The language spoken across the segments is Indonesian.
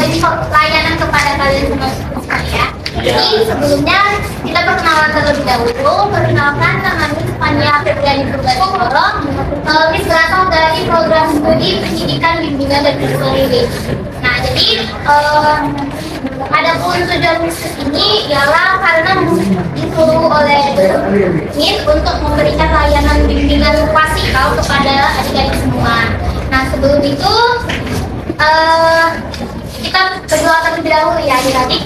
info layanan kepada kalian semua ya. Jadi sebelumnya kita perkenalan terlebih dahulu. Perkenalkan, nama Miss Fania Febriani Purbaskoro. Miss berasal dari program studi pendidikan bimbingan dan psikologi. Nah, jadi adapun tujuan Miss ini ialah karena disuruh oleh Miss untuk memberikan layanan bimbingan klasikal kepada adik-adik semua. Nah, sebelum itu kita berdoa terlebih dahulu ya adik-adik.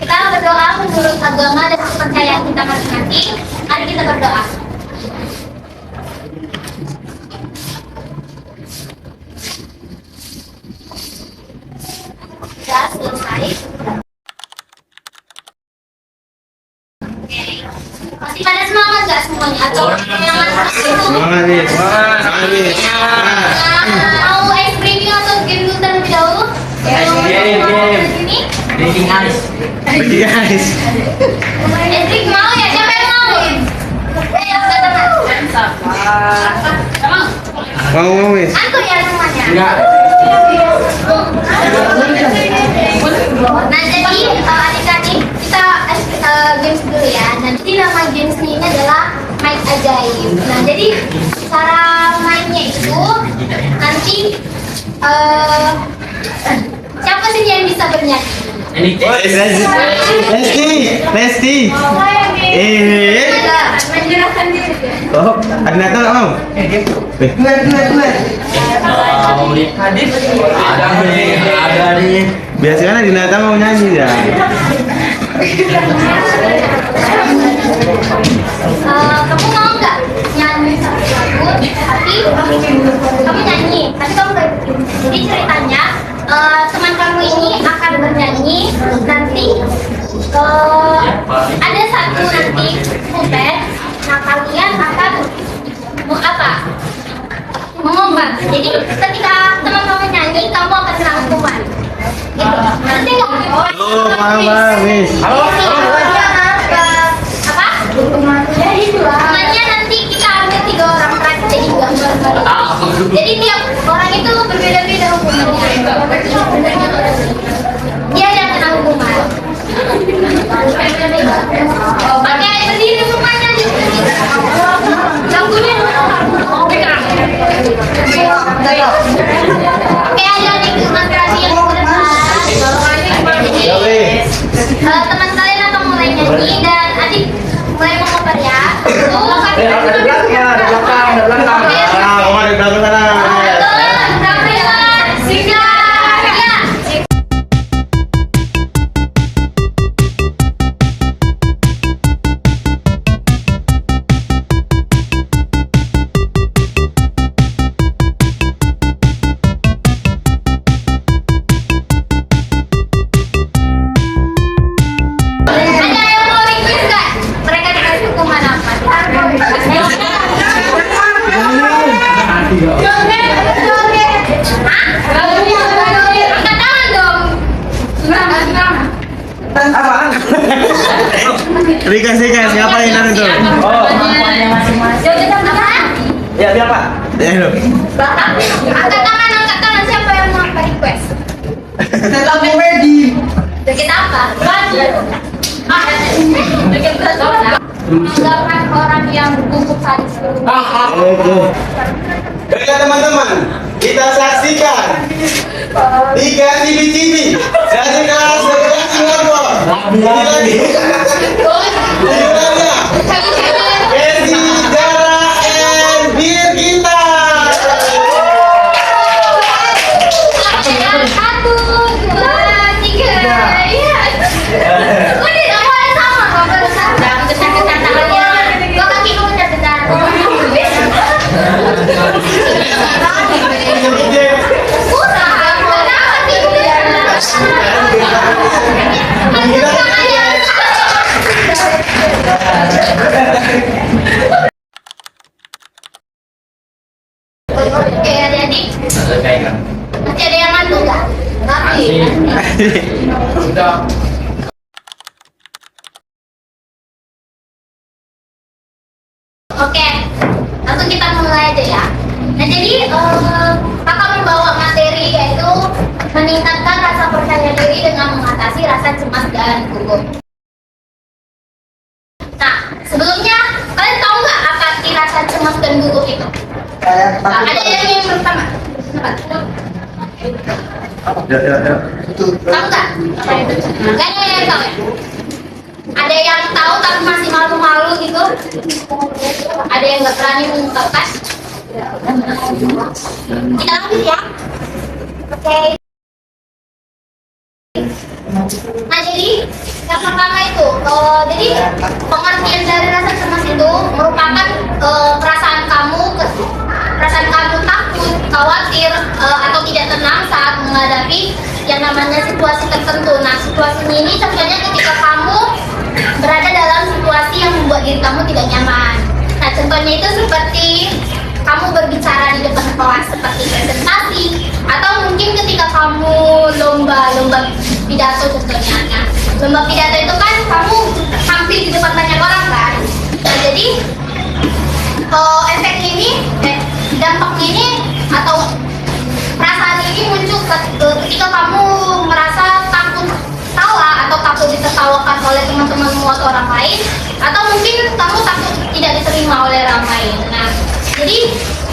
Kita berdoa menurut agama dan kepercayaan kita masing-masing. Mari kita berdoa. Sudah selesai. Masih pada semangat gak semuanya? Atau semangat itu? Semangat nih, semangat. Mau es krim atau game dulu terlebih dahulu? Game. Baking ice. Es krim mau ya? Siapa yang mau? Mau Miss? Antum ya semuanya? Enggak. Nah, jadi adik-adik kita games dulu ya. Nanti nama games ini adalah Main Ajaib. Nah, jadi cara mainnya itu nanti siapa sih yang bisa bernyanyi? Lesti. Menjelaskan diri. Oh, Adinata nggak mau? Ada nih. Biasanya Adinata mau nyanyi ya. Kamu mau nggak nyanyi satu lagu? Tapi kamu nyanyi, tapi kamu nggak ikutin. Jadi ceritanya teman kamu ini akan bernyanyi nanti ada satu nanti kumpet. Nah, kalian akan mau apa? Mengombat. Jadi ketika teman kamu nyanyi, kamu akan kena hukuman. Gitu. Nanti nggak? Oh, paham, Miss. Apa? Ya itulah. Hukumannya nanti kita ambil 3 orang terakhir jadi gambar. Jadi tiap orang itu berbeda-beda hukumannya. Dia yang kena hukuman. Pakai air berdiri semuanya di sini. Lampunya. Oke, ada nih demonstrasi yang berdepan. Jadi teman kalian akan mulai nyanyi dan adik mulai mengoper ya. Ada belakang. Ah, mau di belakang sana. Dikasih siapa yang nanti tuh? Oh. Ya, siapa? Ya, lo. Angkat tangan siapa yang mau apa request? Kita mau ready. Joget apa? Anggapan orang yang berkumpul saling seluruh. Oke teman-teman, kita saksikan 3 cibi-cibi dari kelas 11 ini lagi. Judulnya Versi Zara and Birgita. Satu, dua, tiga. Iya. Udah, kamu ada sama kok, baru satu. Jangan kencang-kencang tangannya. Dua kaki kamu kencang-kencang. Kurang, kenapa sih? Oke, adik-adik. Masih ada yang ngantuk nggak? Sudah. Oke, langsung kita mulai aja ya. Nah, jadi kakak membawa materi yaitu meningkatkan rasa percaya diri dengan mengatasi rasa cemas dan gugup. Nah, sebelumnya kalian tahu nggak apa arti rasa cemas dan gugup itu? Kayak takut. Ada yang pertama? Apa? Ya. Tahu nggak? Nggak ada yang tahu ya? Ada yang tahu tapi masih malu-malu gitu? Ada yang nggak berani mengungkapkan? Kita lanjut ya. Oke. Nah, jadi yang pertama itu, jadi pengertian dari rasa cemas itu merupakan perasaan kamu takut, khawatir, atau tidak tenang saat menghadapi yang namanya situasi tertentu. Nah, situasi ini contohnya ketika kamu berada dalam situasi yang membuat diri kamu tidak nyaman. Nah, contohnya itu seperti kamu berbicara di depan kelas seperti presentasi, atau mungkin ketika kamu lomba pidato contohnya. Nah, lomba pidato itu kan kamu tampil di depan banyak orang kan. Nah, jadi efek ini, dampaknya ini atau perasaan ini muncul ketika kamu merasa takut salah atau takut ditertawakan oleh teman-temanmu atau orang lain, atau mungkin kamu takut tidak diterima oleh orang lain. Nah, jadi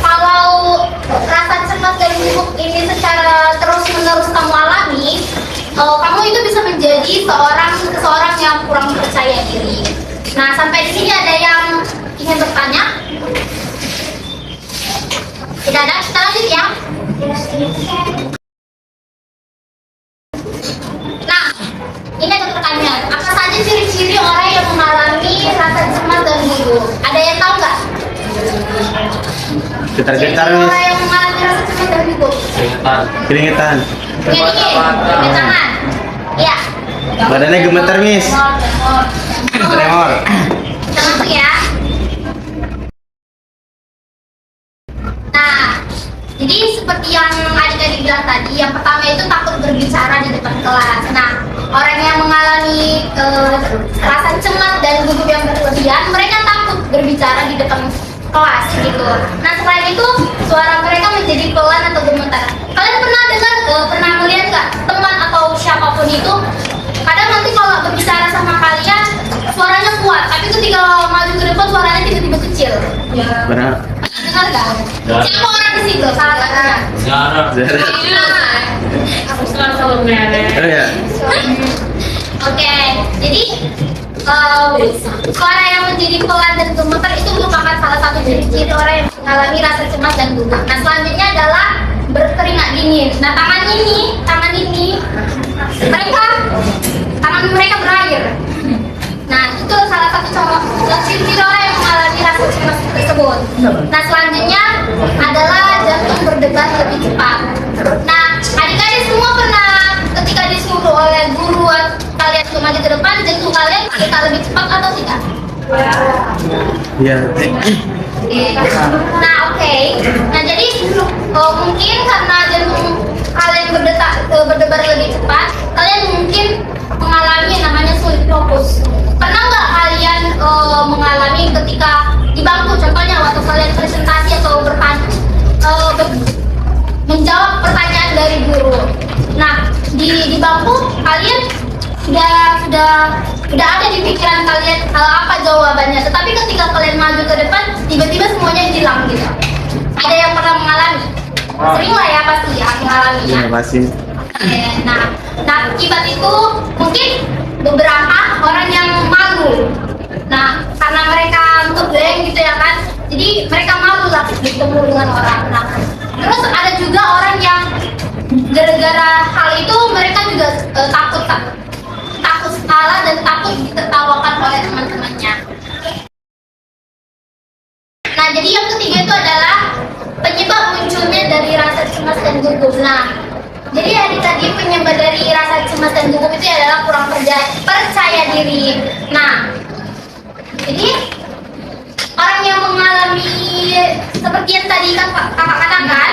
kalau rasa cemas dan gugup ini secara terus-menerus kamu alami, kamu itu bisa menjadi seseorang yang kurang percaya diri. Nah, sampai di sini ada yang ingin bertanya? Tidak ada, kita lanjut ya. Nah, ini ada pertanyaan. Apa saja ciri-ciri orang yang mengalami rasa cemas dan gugup? Ada yang tahu nggak? Getar-getar, Ciri-ciri Miss. orang yang mengalami rasa cemas dan gugup. Keringetan. Dingin, tangan. Iya. Badannya gemeter, Miss. Tremor. Kita masuk ya. Nah, jadi seperti yang adik-adik bilang tadi, yang pertama itu takut berbicara di depan kelas. Nah, orang yang mengalami rasa cemas dan gugup yang berlebihan, mereka takut berbicara di depan kelas gitu. Nah, selain itu suara mereka menjadi pelan atau gemetar. Kalian pernah dengar, pernah melihat nggak teman atau siapapun itu kadang nanti kalau berbicara sama kalian suaranya kuat, tapi ketika maju ke depan suaranya tiba-tiba kecil. Ya. Benar. Dengar nggak? Siapa orang di situ? Salah satunya. Zara. Aku selalu Oh ya. Oke, jadi suara yang menjadi pelan dan gemetar itu merupakan salah satu ciri-ciri orang yang mengalami rasa cemas dan gugup. Nah, selanjutnya adalah berkeringat dingin. Nah, tangan ini, tangan mereka berair. Nah, itu salah satu contoh ciri-ciri orang yang mengalami rasa cemas tersebut. Nah, selanjutnya adalah jantung berdebar lebih cepat. Nah, adik-adik semua pernah ketika disuruh oleh guru kalian untuk maju ke depan, jantung kalian kita lebih cepat atau tidak? Iya. Nah, oke. Nah, jadi mungkin karena jantung kalian berdebar lebih cepat, kalian mungkin mengalami yang namanya sulit fokus. Pernah nggak kalian mengalami ketika di bangku, contohnya waktu kalian presentasi atau menjawab pertanyaan dari guru. Nah, di bangku kalian sudah ada di pikiran kalian apa jawabannya, tetapi ketika kalian maju ke depan tiba-tiba semuanya hilang gitu. Ada yang pernah mengalami? Sering lah ya pasti ya mengalaminya. Iya, pasti. Oke, nah akibat itu mungkin beberapa orang yang malu. Nah, karena mereka ngeblank gitu ya kan, jadi mereka malu lah bertemu dengan orang. Nah, terus ada juga orang yang gara-gara hal itu mereka juga takut salah dan takut ditertawakan oleh teman-temannya. Nah, jadi yang ketiga itu adalah penyebab munculnya dari rasa cemas dan gugup. Nah, jadi tadi penyebab dari rasa cemas dan gugup itu adalah kurang percaya diri. Nah, jadi orang yang mengalami seperti yang tadi kakak katakan,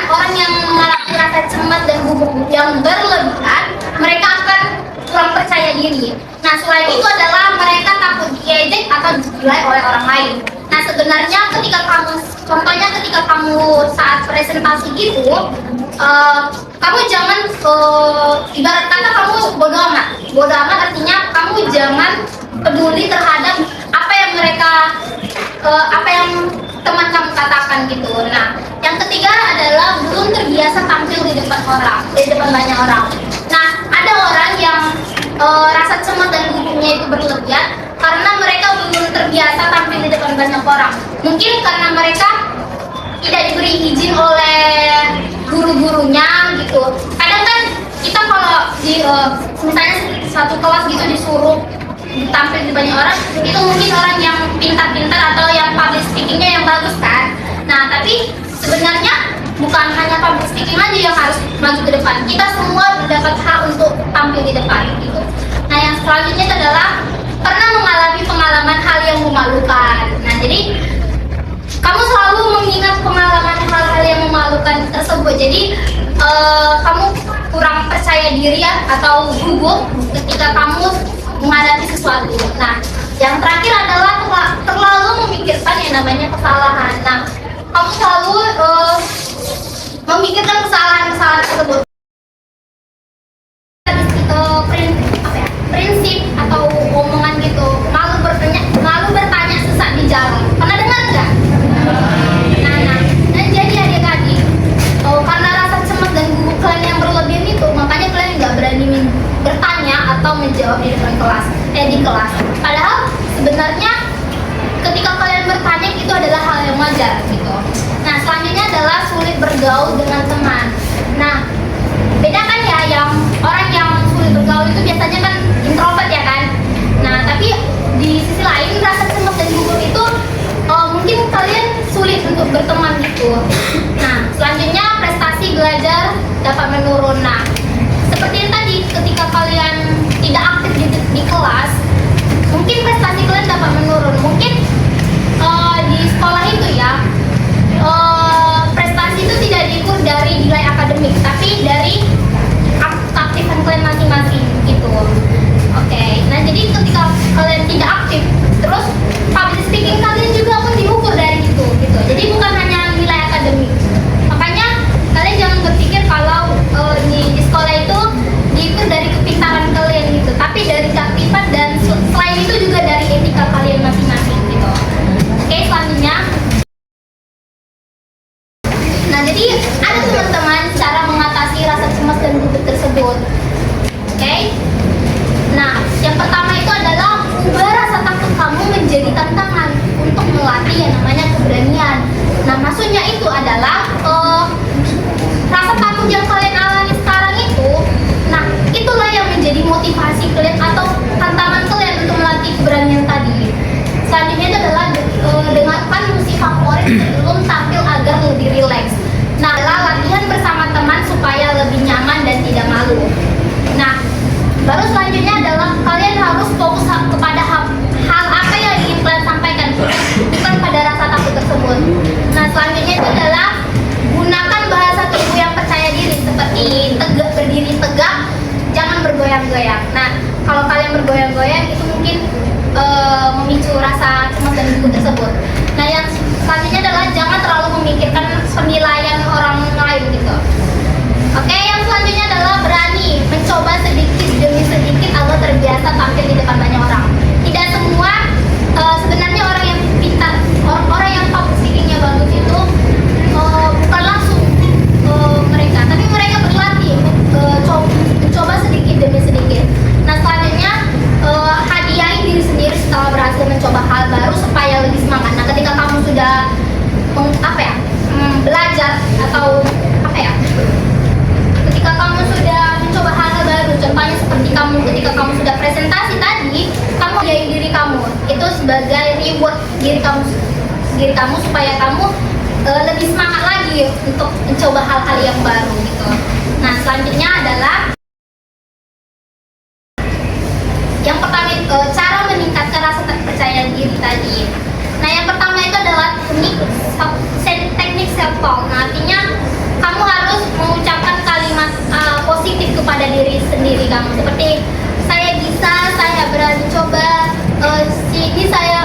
orang yang mengalami rasa cemas dan gugup yang berlebihan, mereka akan kurang percaya diri. Nah, selain itu adalah mereka takut diejek atau dinilai oleh orang lain. Nah, sebenarnya ketika kamu saat presentasi gitu, kamu jangan ibarat kata kamu bodoh amat. Bodoh amat artinya kamu jangan peduli terhadap apa yang mereka apa yang teman kamu katakan gitu. Nah, yang ketiga adalah belum terbiasa tampil di depan orang, di depan banyak orang. Nah, ada orang yang rasa cemas dan gugupnya itu berlebihan karena mereka belum terbiasa tampil di depan banyak orang. Mungkin karena mereka tidak diberi izin oleh guru-gurunya gitu. Kadang kan kita kalau di misalnya satu kelas gitu disuruh tampil di banyak orang, itu mungkin orang yang pintar-pintar atau yang public speakingnya yang bagus kan. Nah, tapi sebenarnya bukan hanya public speaking aja yang harus maju ke depan. Kita semua mendapat hak untuk tampil di depan gitu. Nah, yang selanjutnya itu adalah pernah mengalami pengalaman hal yang memalukan. Nah, jadi kamu selalu mengingat pengalaman hal-hal yang memalukan tersebut. Jadi kamu kurang percaya diri ya, atau gugup ketika kamu menghadapi sesuatu. Nah, yang terakhir adalah terlalu memikirkan yang namanya kesalahan. Nah, kamu selalu memikirkan kesalahan-kesalahan tersebut. Prinsip atau omongan gitu, malu bertanya sesat di jalan. Pernah dengar nggak? Nah, jadi adik-adik, karena rasa cemas dan gugup kalian yang berlebihan itu, makanya kalian nggak berani bertanya atau menjawab di depan kelas, di kelas. Padahal sebenarnya ketika kalian bertanya itu adalah hal yang wajar gitu. Nah, selanjutnya adalah sulit bergaul dengan teman. Nah, bedakan ya, yang orang yang sulit bergaul itu biasanya kan introvert ya kan. Nah, tapi di sisi lain rasa cemas dan gugup itu mungkin kalian sulit untuk berteman gitu. Nah, selanjutnya prestasi belajar dapat menurun. Nah, seperti yang tadi, ketika kalian tidak aktif di kelas, mungkin prestasi kalian dapat menurun. Mungkin di sekolah itu ya, prestasi itu tidak diukur dari nilai akademik, tapi dari keaktifan kalian masing-masing gitu. Oke, nah jadi ketika kalian tidak aktif, terus public speaking kalian juga pun diukur dari itu gitu. Jadi bukan hanya nilai akademik. Makanya kalian jangan berpikir kalau di sekolah itu diukur dari kepintaran kalian gitu, tapi dari keaktifan dan selain itu juga dari etika kalian masing-masing gitu. Oke, selanjutnya. Nah, jadi ada teman-teman cara mengatasi rasa cemas dan gugup tersebut. Oke. Nah, yang pertama itu adalah ubah rasa takut kamu menjadi tantangan untuk melatih yang namanya keberanian. Nah, maksudnya itu adalah rasa takut yang kalian alami sekarang itu, nah itulah yang menjadi motivasi kalian atau tantangan kalian untuk melatih keberanian tadi. Selanjutnya adalah dengarkan musik favorit sebelum tampil agar lebih rileks. Nah, adalah latihan bersama teman supaya lebih nyaman dan tidak malu. Nah, baru selanjutnya adalah kalian harus fokus kepada hal apa yang ingin kalian sampaikan, bukan pada rasa takut tersebut. Nah, selanjutnya itu adalah gunakan bahasa tubuh yang percaya diri seperti tegak, berdiri tegak, jangan bergoyang-goyang. Nah, kalau kalian bergoyang-goyang itu mungkin memicu rasa cemas dan gugup tersebut. Nah, yang selanjutnya adalah jangan terlalu memikirkan penilaian orang lain gitu. Oke, yang selanjutnya adalah berani mencoba sedikit demi sedikit agar terbiasa tampil di depan banyak orang. Tidak semua sebenarnya orang yang pintar, orang yang public speakingnya bagus itu bukan langsung mereka, tapi mereka berlatih mencoba sedikit demi sedikit. Nah, selanjutnya hadiahin diri sendiri setelah berhasil mencoba hal baru supaya lebih semangat. Nah, ketika kamu sudah belajar atau ketika kamu sudah mencoba hal-hal baru, contohnya seperti ketika kamu sudah presentasi tadi, kamu hadiahin diri kamu itu sebagai reward diri kamu supaya kamu lebih semangat lagi untuk mencoba hal-hal yang baru gitu. Nah, selanjutnya adalah yang pertama cara meningkatkan rasa percaya diri tadi. Nah, yang pertama itu adalah teknik self talk. Nah, artinya kamu harus mengucapkan kalimat positif kepada diri sendiri kamu, seperti saya bisa, saya berani coba, ini saya